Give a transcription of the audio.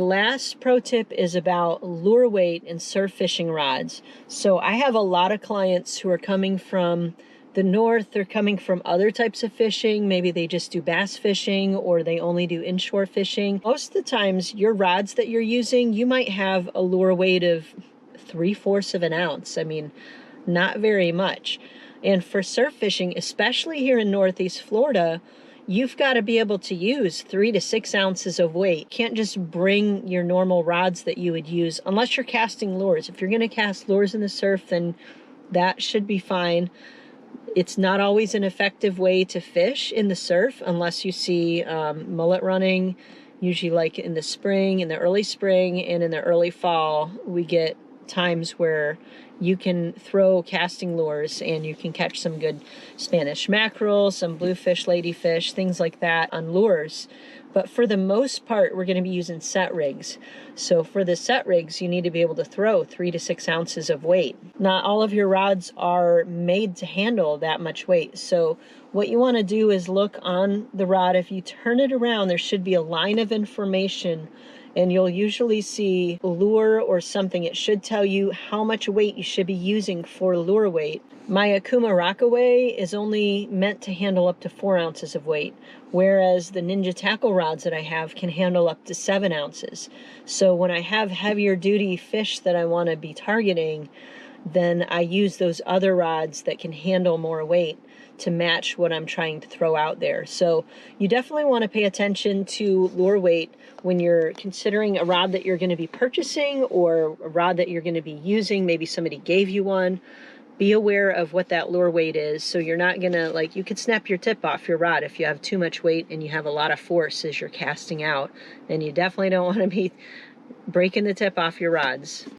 last pro tip is about lure weight and surf fishing rods. So I have a lot of clients who are coming from the north. They're coming from other types of fishing. Maybe they just do bass fishing or they only do inshore fishing. Most of the times your rods that you're using, you might have a lure weight of 3/4 of an ounce. I mean, not very much. And for surf fishing, especially here in Northeast Florida, you've got to be able to use 3 to 6 ounces of weight. You can't just bring your normal rods that you would use unless you're casting lures. If you're going to cast lures in the surf, then that should be fine. It's not always an effective way to fish in the surf unless you see mullet running, usually like in the spring, in the early spring, and in the early fall. We get times where you can throw casting lures and you can catch some good Spanish mackerel, some bluefish, ladyfish, things like that on lures. But for the most part, we're going to be using set rigs. So for the set rigs, you need to be able to throw 3 to 6 ounces of weight. Not all of your rods are made to handle that much weight. So what you want to do is look on the rod. If you turn it around, there should be a line of information, and you'll usually see lure or something. It should tell you how much weight you should be using for lure weight. My Akuma Rockaway is only meant to handle up to 4 ounces of weight, whereas the Ninja tackle rods that I have can handle up to 7 ounces. So when I have heavier duty fish that I want to be targeting, then I use those other rods that can handle more weight to match what I'm trying to throw out there. So you definitely want to pay attention to lure weight when you're considering a rod that you're going to be purchasing or a rod that you're going to be using. Maybe somebody gave you one. Be aware of what that lure weight is, so you're not going to, like, you could snap your tip off your rod if you have too much weight and you have a lot of force as you're casting out. And you definitely don't want to be breaking the tip off your rods.